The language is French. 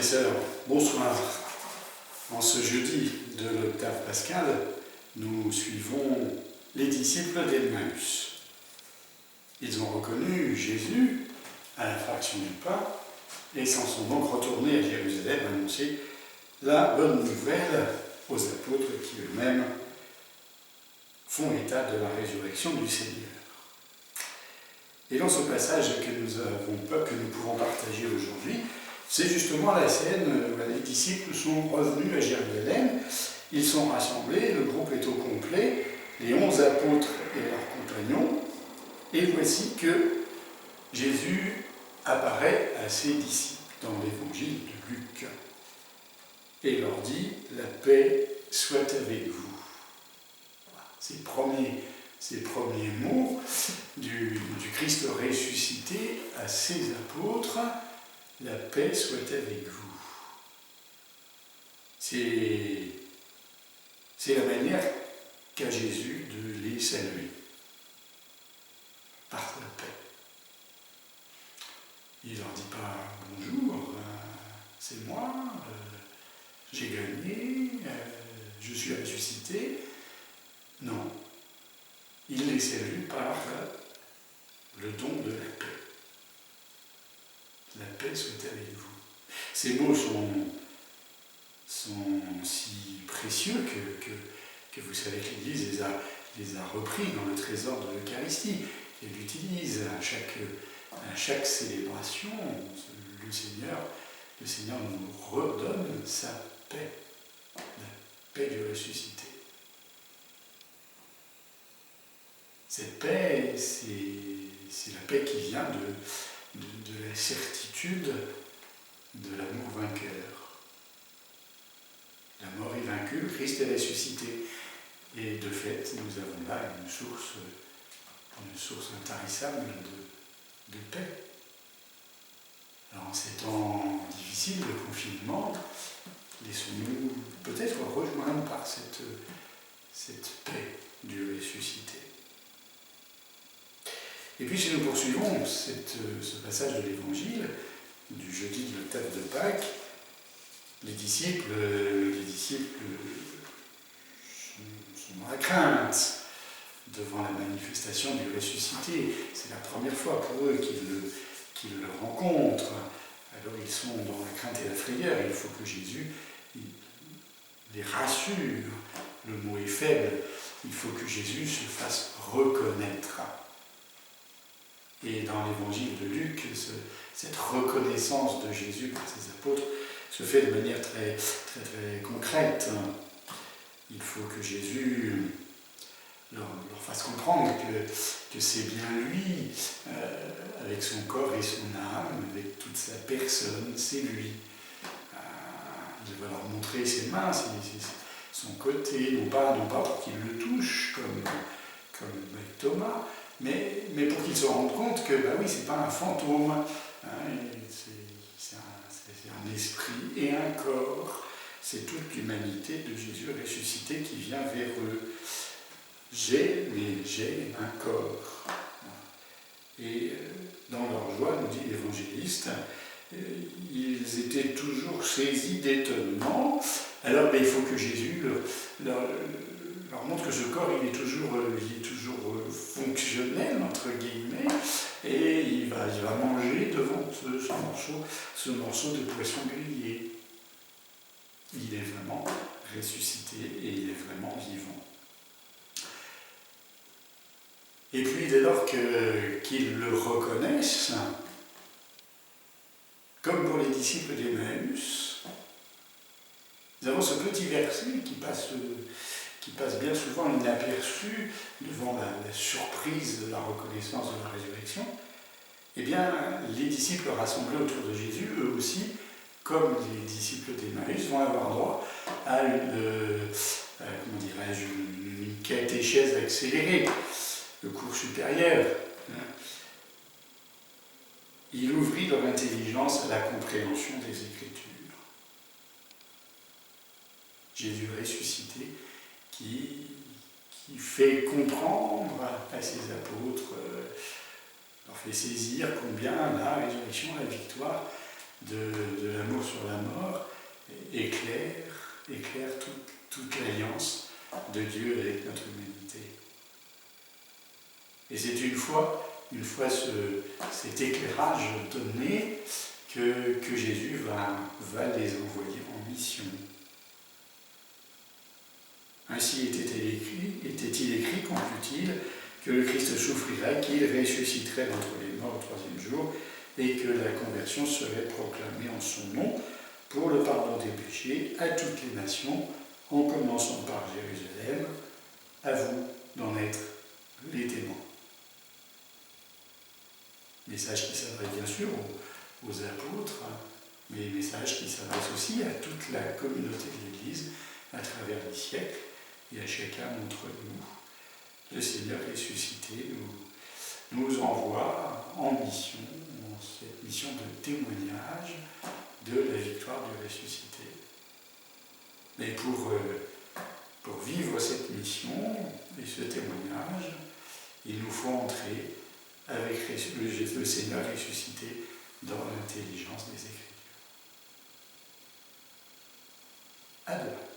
et sœurs, bonsoir. En ce jeudi de l'octave pascale, nous suivons les disciples d'Emmaüs. Ils ont reconnu Jésus à la fraction du pain et s'en sont donc retournés à Jérusalem annoncer la bonne nouvelle aux apôtres qui eux-mêmes font état de la résurrection du Seigneur. Et dans ce passage que nous pouvons partager aujourd'hui, c'est justement la scène où les disciples sont revenus à Jérusalem, ils sont rassemblés, le groupe est au complet, les 11 apôtres et leurs compagnons, et voici que Jésus apparaît à ses disciples dans l'évangile de Luc et leur dit « La paix soit avec vous ». Ces premiers mots du Christ ressuscité à ses apôtres, la paix soit avec vous. C'est la manière qu'a Jésus de les saluer, par la paix. Il ne leur dit pas bonjour, c'est moi, j'ai gagné, je suis ressuscité. Non. Il les salue par le don de la paix. La paix soit avec vous. Ces mots sont si précieux que vous savez que l'Église les a repris dans le trésor de l'Eucharistie. Elle l'utilise à chaque célébration. Le Seigneur nous redonne sa paix, la paix du ressuscité. Cette paix, c'est la paix qui vient de la certitude de l'amour vainqueur. La mort est vaincue, Christ est ressuscité. Et de fait, nous avons là une source intarissable de paix. Alors, en ces temps difficiles de confinement, laissons-nous peut-être rejoindre par cette paix du ressuscité. Et puis si nous poursuivons ce passage de l'Évangile, du jeudi de l'octave de Pâques, les disciples sont dans la crainte devant la manifestation du ressuscité. C'est la première fois pour eux qu'ils le rencontrent. Alors ils sont dans la crainte et la frayeur. Il faut que Jésus les rassure. Le mot est faible. Il faut que Jésus se fasse reconnaître. Et dans l'évangile de Luc, cette reconnaissance de Jésus par ses apôtres se fait de manière très, très, très concrète. Il faut que Jésus leur fasse comprendre que c'est bien lui, avec son corps et son âme, avec toute sa personne, c'est lui. Il va leur montrer ses mains, son côté, non pas pour qu'ils le touchent, comme avec Thomas, mais pour qu'ils se rendent compte que, oui, c'est pas un fantôme, c'est un esprit et un corps. C'est toute l'humanité de Jésus ressuscité qui vient vers eux. J'ai un corps. Et dans leur joie, nous dit l'évangéliste, ils étaient toujours saisis d'étonnement. Alors il faut que Jésus leur montre que ce corps il est toujours fonctionnel, entre guillemets, et il va manger devant ce morceau de poisson grillé. Il est vraiment ressuscité et il est vraiment vivant. Et puis dès lors qu'ils le reconnaissent, comme pour les disciples d'Emmaüs, nous avons ce petit verset qui passe bien souvent inaperçu devant la surprise de la reconnaissance de la résurrection. Eh bien, les disciples rassemblés autour de Jésus, eux aussi, comme les disciples d'Emmaüs, vont avoir droit à une catéchèse accélérée, le cours supérieur. Il ouvrit leur intelligence à la compréhension des Écritures. Jésus ressuscité qui fait comprendre à ses apôtres, leur fait saisir combien la résurrection, la victoire de l'amour sur la mort éclaire toute l'alliance de Dieu avec notre humanité. Et c'est une fois cet éclairage donné que Jésus va les envoyer en mission. Ainsi était-il écrit, conclut-il, que le Christ souffrirait, qu'il ressusciterait d'entre les morts au troisième jour, et que la conversion serait proclamée en son nom pour le pardon des péchés à toutes les nations, en commençant par Jérusalem. À vous d'en être les témoins. Message qui s'adresse bien sûr aux apôtres, mais message qui s'adresse aussi à toute la communauté de l'Église à travers les siècles et à chacun d'entre nous. Le Seigneur ressuscité nous envoie en mission, en cette mission de témoignage de la victoire du ressuscité. Mais pour vivre cette mission et ce témoignage, il nous faut entrer avec le Seigneur ressuscité dans l'intelligence des Écritures. À demain.